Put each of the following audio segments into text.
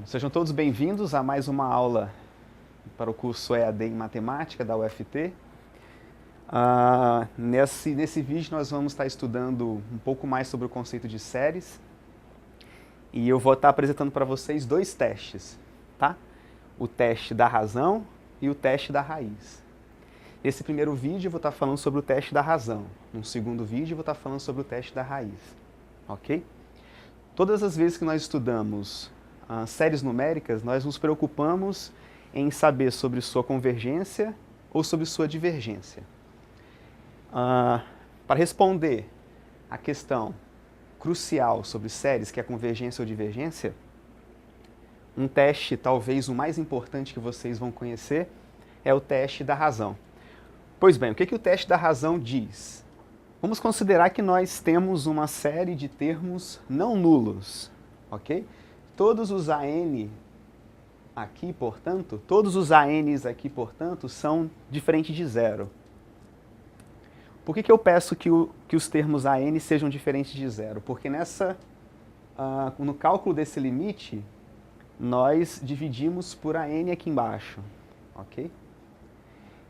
Sejam todos bem-vindos a mais uma aula para o curso EAD em Matemática da UFT. Nesse vídeo nós vamos estar estudando um pouco mais sobre o conceito de séries e eu vou estar apresentando para vocês dois testes, tá? O teste da razão e o teste da raiz. Nesse primeiro vídeo eu vou estar falando sobre o teste da razão, no segundo vídeo eu vou estar falando sobre o teste da raiz, ok? Todas as vezes que nós estudamos séries numéricas, nós nos preocupamos em saber sobre sua convergência ou sobre sua divergência. Para responder a questão crucial sobre séries, que é convergência ou divergência, um teste, talvez o mais importante que vocês vão conhecer, é o teste da razão. Pois bem, o que o teste da razão diz? Vamos considerar que nós temos uma série de termos não nulos, ok? Todos os AN aqui, portanto, são diferentes de zero. Por que eu peço que os termos AN sejam diferentes de zero? Porque no cálculo desse limite, nós dividimos por AN aqui embaixo, ok?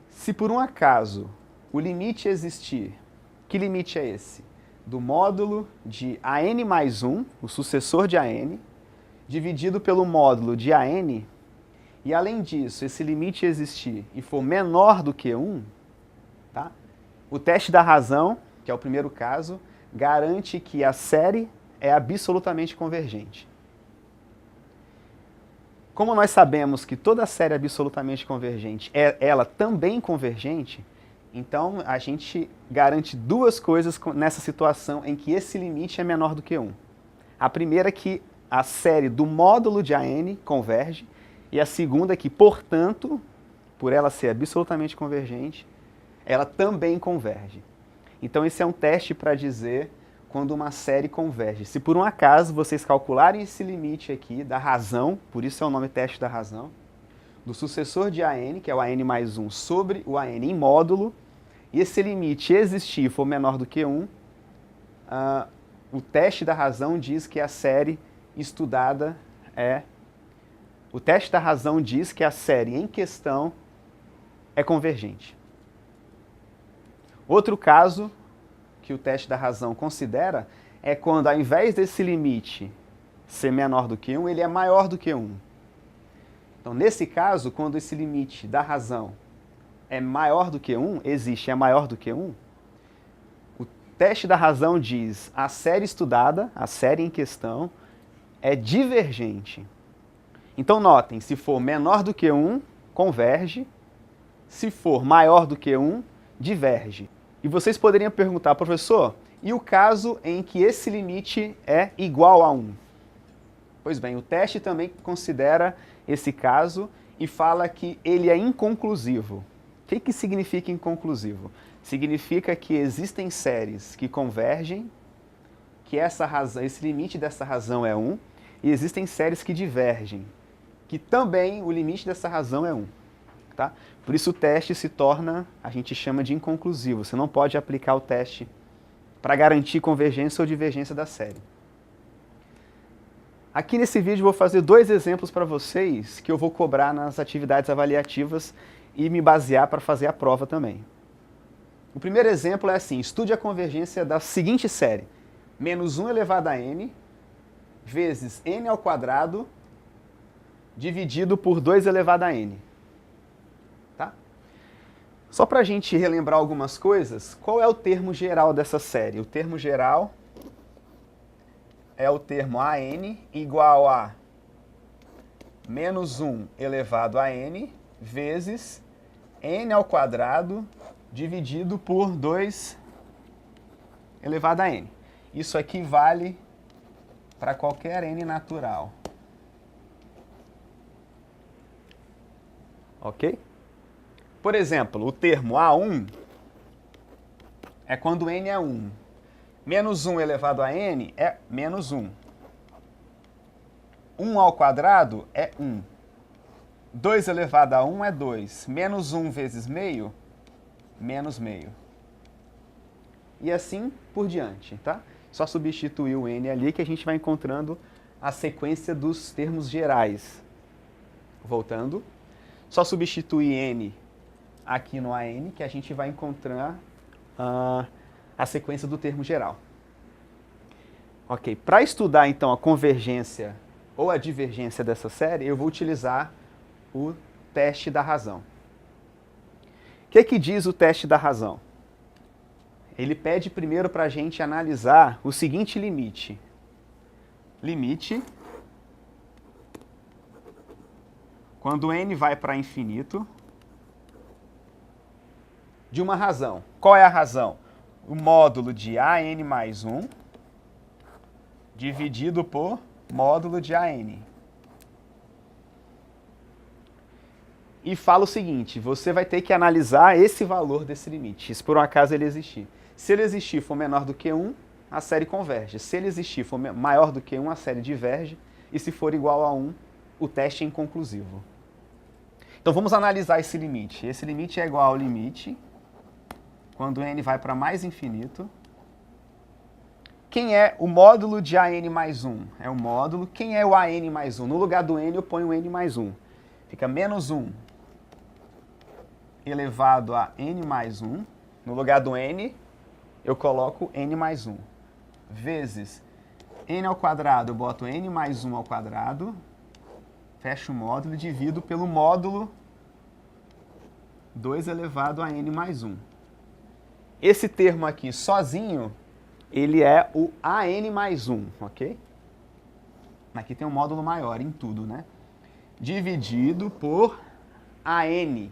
Se por um acaso o limite existir, que limite é esse? Do módulo de AN mais 1, o sucessor de AN, dividido pelo módulo de AN, e além disso, esse limite existir e for menor do que 1, tá? O teste da razão, que é o primeiro caso, garante que a série é absolutamente convergente. Como nós sabemos que toda série é absolutamente convergente, é ela também convergente, então a gente garante duas coisas nessa situação em que esse limite é menor do que 1. A primeira é que a série do módulo de AN converge, e a segunda é que, portanto, por ela ser absolutamente convergente, ela também converge. Então esse é um teste para dizer quando uma série converge. Se por um acaso vocês calcularem esse limite aqui da razão, por isso é o nome teste da razão, do sucessor de AN, que é o AN mais 1, sobre o AN em módulo, e esse limite existir e for menor do que 1, o teste da razão diz que a série estudada é... O teste da razão diz que a série em questão é convergente. Outro caso que o teste da razão considera é quando, ao invés desse limite ser menor do que 1, ele é maior do que 1. Então, nesse caso, quando esse limite da razão é maior do que 1, é maior do que 1, o teste da razão diz a série estudada, a série em questão, é divergente. Então, notem, se for menor do que 1, converge. Se for maior do que 1, diverge. E vocês poderiam perguntar, professor, e o caso em que esse limite é igual a 1? Pois bem, o teste também considera esse caso e fala que ele é inconclusivo. O que significa inconclusivo? Significa que existem séries que convergem, que esse limite dessa razão é 1, e existem séries que divergem, que também o limite dessa razão é 1. Tá? Por isso o teste se torna, a gente chama de inconclusivo. Você não pode aplicar o teste para garantir convergência ou divergência da série. Aqui nesse vídeo eu vou fazer dois exemplos para vocês que eu vou cobrar nas atividades avaliativas e me basear para fazer a prova também. O primeiro exemplo é assim: estude a convergência da seguinte série: menos 1 elevado a n vezes n ao quadrado dividido por 2 elevado a n. Tá? Só para a gente relembrar algumas coisas, qual é o termo geral dessa série? O termo geral é o termo AN igual a menos 1 elevado a n vezes n ao quadrado dividido por 2 elevado a n. Isso aqui vale para qualquer n natural. Ok? Por exemplo, o termo A1 é quando n é 1. Menos 1 elevado a n é menos 1. 1 ao quadrado é 1. 2 elevado a 1 é 2. Menos 1 vezes meio, menos meio. E assim por diante, tá? Só substituir o n ali que a gente vai encontrando a sequência dos termos gerais. Voltando, só substituir n aqui no AN que a gente vai encontrar a sequência do termo geral. Ok, para estudar então a convergência ou a divergência dessa série, eu vou utilizar o teste da razão. O que diz o teste da razão? Ele pede primeiro para a gente analisar o seguinte limite. Limite, quando n vai para infinito, de uma razão. Qual é a razão? O módulo de AN mais 1 dividido por módulo de AN. E fala o seguinte, você vai ter que analisar esse valor desse limite, se por um acaso ele existir. Se ele existir for menor do que 1, a série converge. Se ele existir for maior do que 1, a série diverge. E se for igual a 1, o teste é inconclusivo. Então vamos analisar esse limite. Esse limite é igual ao limite, quando n vai para mais infinito. Quem é o módulo de AN mais 1? É o módulo. Quem é o AN mais 1? No lugar do n eu ponho o n mais 1. Fica menos 1 elevado a n mais 1. No lugar do n, eu coloco n mais 1. Vezes n ao quadrado, eu boto n mais 1 ao quadrado. Fecho o módulo e divido pelo módulo 2 elevado a n mais 1. Esse termo aqui sozinho, ele é o AN mais 1, ok? Aqui tem um módulo maior em tudo, né? Dividido por AN.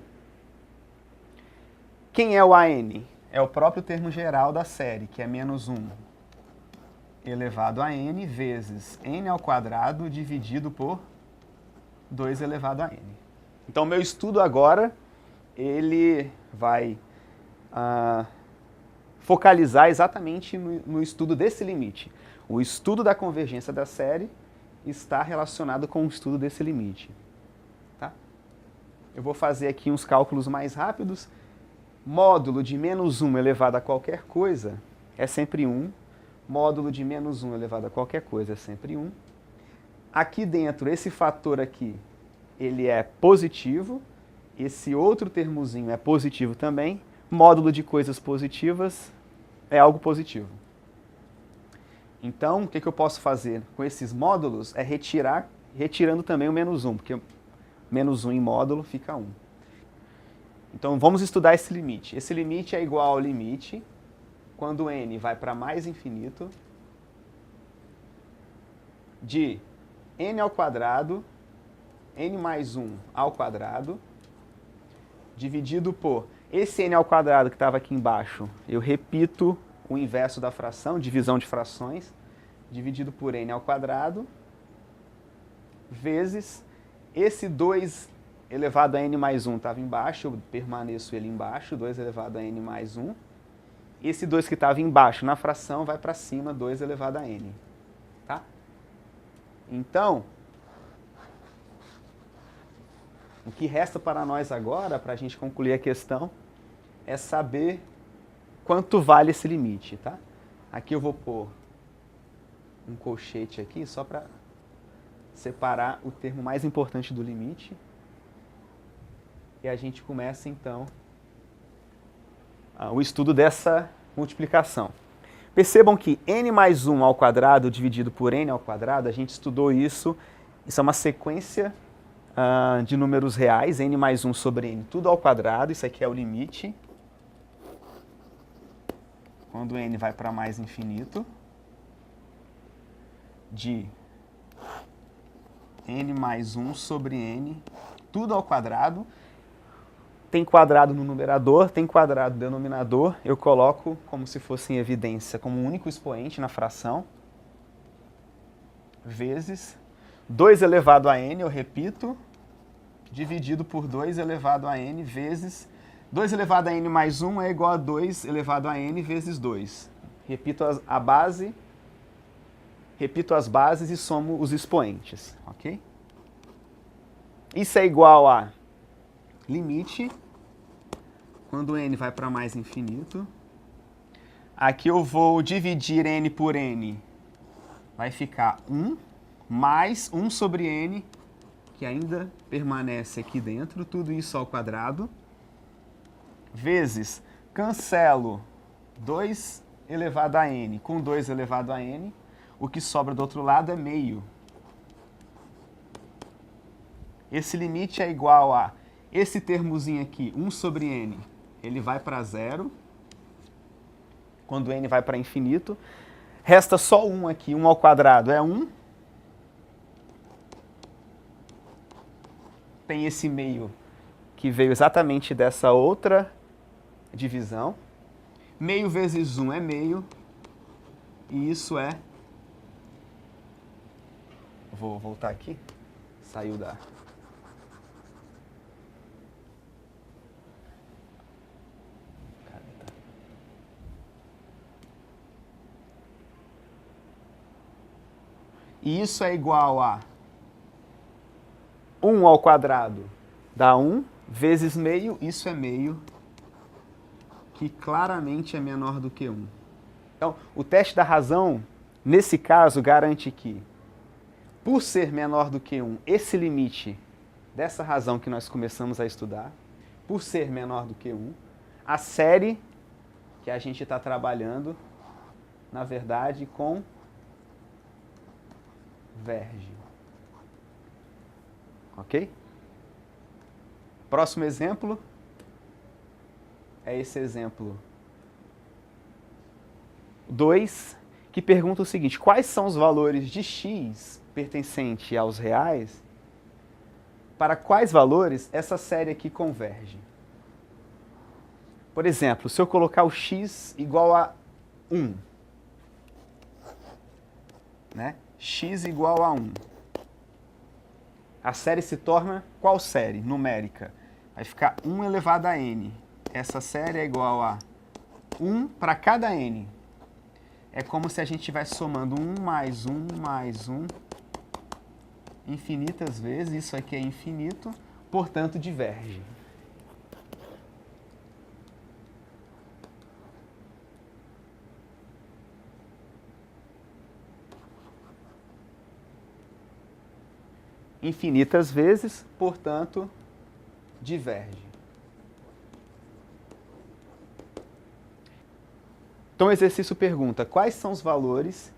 Quem é o AN? É o próprio termo geral da série, que é menos 1 elevado a n vezes n ao quadrado dividido por 2 elevado a n. Então, meu estudo agora, ele vai focalizar exatamente no estudo desse limite. O estudo da convergência da série está relacionado com o estudo desse limite. Tá? Eu vou fazer aqui uns cálculos mais rápidos. Módulo de menos 1 elevado a qualquer coisa é sempre 1. Módulo de menos 1 elevado a qualquer coisa é sempre 1. Aqui dentro, esse fator aqui, ele é positivo. Esse outro termozinho é positivo também. Módulo de coisas positivas é algo positivo. Então, o que eu posso fazer com esses módulos é retirando também o menos 1, porque menos 1 em módulo fica 1. Então, vamos estudar esse limite. Esse limite é igual ao limite, quando n vai para mais infinito, de n ao quadrado, n mais 1 ao quadrado, dividido por esse n ao quadrado que estava aqui embaixo. Eu repito o inverso da fração, divisão de frações, dividido por n ao quadrado, vezes esse 2 elevado a n mais 1 estava embaixo, eu permaneço ele embaixo, 2 elevado a n mais 1. Esse 2 que estava embaixo na fração vai para cima, 2 elevado a n. Tá? Então, o que resta para nós agora, para a gente concluir a questão, é saber quanto vale esse limite. Tá? Aqui eu vou pôr um colchete aqui, só para separar o termo mais importante do limite. E a gente começa, então, o estudo dessa multiplicação. Percebam que n mais 1 ao quadrado dividido por n ao quadrado, a gente estudou isso, isso é uma sequência de números reais, n mais 1 sobre n, tudo ao quadrado, isso aqui é o limite. Quando n vai para mais infinito, de n mais 1 sobre n, tudo ao quadrado. Tem quadrado no numerador, tem quadrado no denominador, eu coloco como se fosse em evidência, como um único expoente na fração, vezes 2 elevado a n, eu repito, dividido por 2 elevado a n, vezes 2 elevado a n mais 1 é igual a 2 elevado a n vezes 2. Repito as bases e somo os expoentes, ok? Isso é igual a limite, quando n vai para mais infinito. Aqui eu vou dividir n por n, vai ficar 1, mais 1 sobre n, que ainda permanece aqui dentro, tudo isso ao quadrado, vezes, cancelo 2 elevado a n com 2 elevado a n, o que sobra do outro lado é meio. Esse limite é igual a esse termozinho aqui, 1 sobre n, ele vai para zero, quando n vai para infinito. Resta só 1 aqui, 1 ao quadrado é 1. Tem esse meio que veio exatamente dessa outra divisão. Meio vezes 1 é meio, e isso é... Vou voltar aqui, saiu da... E isso é igual a 1 ao quadrado dá 1, vezes meio, isso é meio, que claramente é menor do que 1. Então, o teste da razão, nesse caso, garante que, por ser menor do que 1, esse limite dessa razão que nós começamos a estudar, por ser menor do que 1, a série que a gente está trabalhando, na verdade, converge. Ok? Próximo exemplo é esse exemplo 2, que pergunta o seguinte: quais são os valores de x pertencente aos reais, para quais valores essa série aqui converge? Por exemplo, se eu colocar o x igual a 1, né? X igual a 1. A série se torna qual série numérica? Vai ficar 1 elevado a n. Essa série é igual a 1 para cada n. É como se a gente estivesse somando 1 mais 1 mais 1 infinitas vezes. Isso aqui é infinito, portanto diverge. Infinitas vezes, portanto, diverge. Então o exercício pergunta: quais são os valores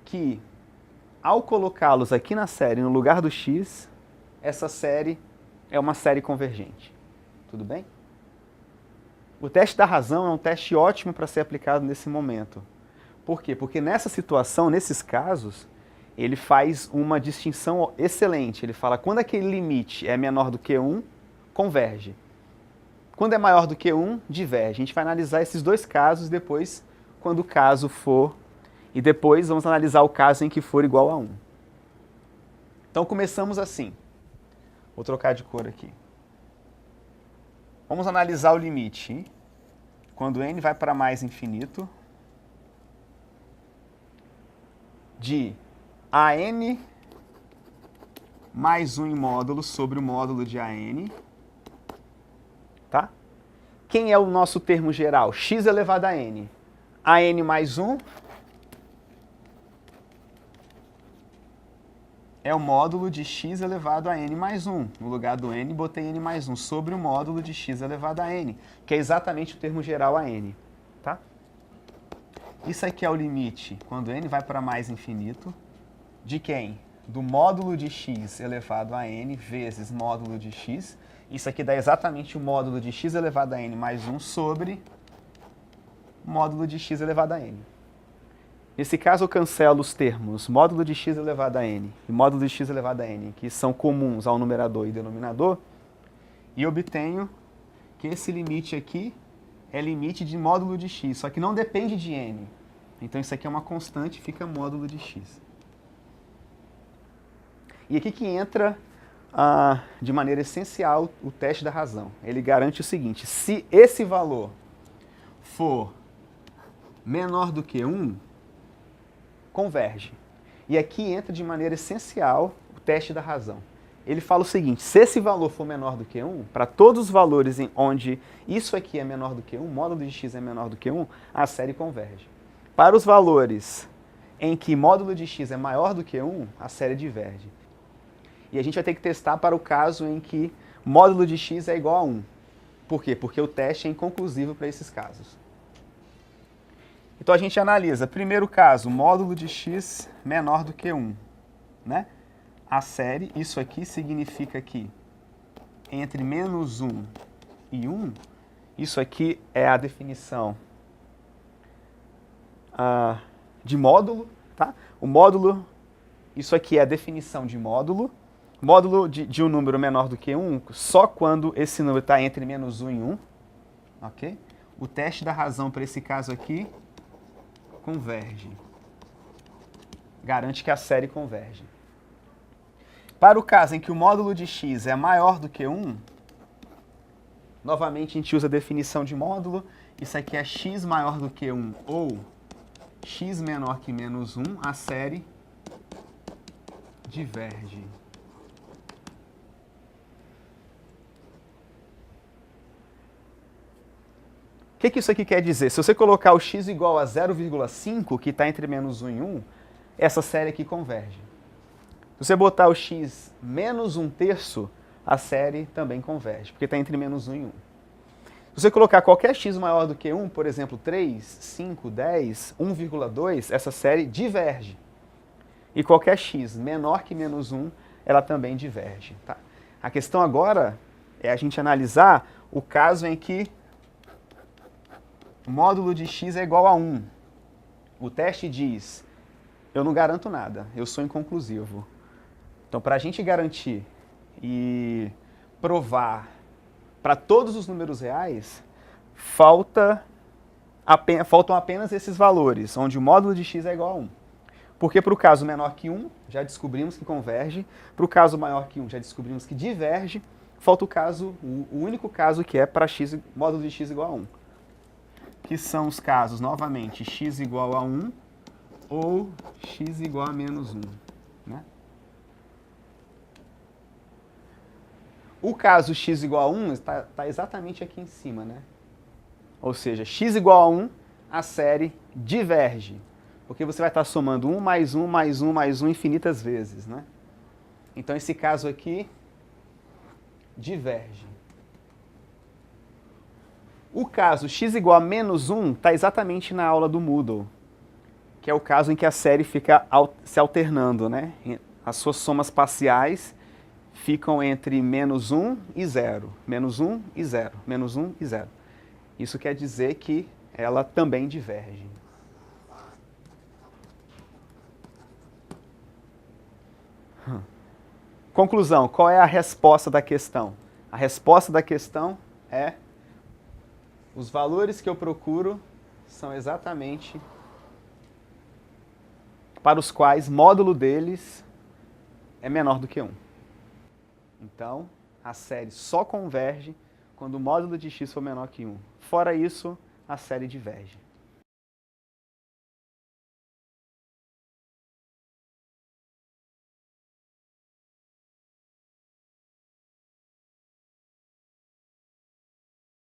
que, ao colocá-los aqui na série, no lugar do x, essa série é uma série convergente. Tudo bem? O teste da razão é um teste ótimo para ser aplicado nesse momento. Por quê? Porque nessa situação, nesses casos, ele faz uma distinção excelente. Ele fala, quando aquele limite é menor do que 1, converge. Quando é maior do que 1, diverge. A gente vai analisar esses dois casos depois, quando o caso for... E depois vamos analisar o caso em que for igual a 1. Então começamos assim. Vou trocar de cor aqui. Vamos analisar o limite. Quando n vai para mais infinito, de an mais 1 em módulo sobre o módulo de an, tá? Quem é o nosso termo geral? X elevado a n. An mais 1 é o módulo de x elevado a n mais 1. No lugar do n, botei n mais 1 sobre o módulo de x elevado a n, que é exatamente o termo geral a n, tá? Isso aqui é o limite, quando n vai para mais infinito, de quem? Do módulo de x elevado a n vezes módulo de x. Isso aqui dá exatamente o módulo de x elevado a n mais 1 sobre módulo de x elevado a n. Nesse caso, eu cancelo os termos módulo de x elevado a n e módulo de x elevado a n, que são comuns ao numerador e denominador, e obtenho que esse limite aqui é limite de módulo de x, só que não depende de n. Então isso aqui é uma constante, fica módulo de x. E aqui que entra, de maneira essencial, o teste da razão. Ele garante o seguinte: se esse valor for menor do que 1, converge. E aqui entra de maneira essencial o teste da razão. Ele fala o seguinte: se esse valor for menor do que 1, para todos os valores em onde isso aqui é menor do que 1, módulo de x é menor do que 1, a série converge. Para os valores em que módulo de x é maior do que 1, a série diverge. E a gente vai ter que testar para o caso em que módulo de x é igual a 1. Por quê? Porque o teste é inconclusivo para esses casos. Então a gente analisa, primeiro caso, módulo de x menor do que 1. Né? A série, isso aqui significa que entre menos 1 e 1, isso aqui é a definição de módulo. Tá? O módulo, isso aqui é a definição de módulo. Módulo de um número menor do que 1 só quando esse número está entre menos 1 e 1. Okay? O teste da razão para esse caso aqui converge. Garante que a série converge. Para o caso em que o módulo de x é maior do que 1, novamente a gente usa a definição de módulo. Isso aqui é x maior do que 1 ou x menor que menos 1, a série diverge. O que isso aqui quer dizer? Se você colocar o x igual a 0,5, que está entre menos 1 e 1, essa série aqui converge. Se você botar o x menos 1/3, a série também converge, porque está entre menos 1 e 1. Se você colocar qualquer x maior do que 1, por exemplo, 3, 5, 10, 1,2, essa série diverge. E qualquer x menor que menos 1, ela também diverge. Tá? A questão agora é a gente analisar o caso em que o módulo de x é igual a 1. O teste diz, eu não garanto nada, eu sou inconclusivo. Então, para a gente garantir e provar para todos os números reais, faltam apenas esses valores, onde o módulo de x é igual a 1. Porque para o caso menor que 1, já descobrimos que converge. Para o caso maior que 1, já descobrimos que diverge. Falta o único caso que é para módulo de x igual a 1. Que são os casos, novamente, x igual a 1 ou x igual a menos 1. Né? O caso x igual a 1 está exatamente aqui em cima. Né? Ou seja, x igual a 1, a série diverge. Porque você vai estar somando 1 mais 1 mais 1 mais 1 infinitas vezes. Né? Então, esse caso aqui diverge. O caso x igual a menos 1 está exatamente na aula do Moodle, que é o caso em que a série fica se alternando. Né? As suas somas parciais ficam entre menos 1 e 0, menos 1 e 0, menos 1 e 0. Isso quer dizer que ela também diverge. Conclusão, qual é a resposta da questão? A resposta da questão é: os valores que eu procuro são exatamente para os quais módulo deles é menor do que 1. Então, a série só converge quando o módulo de x for menor que 1. Fora isso, a série diverge.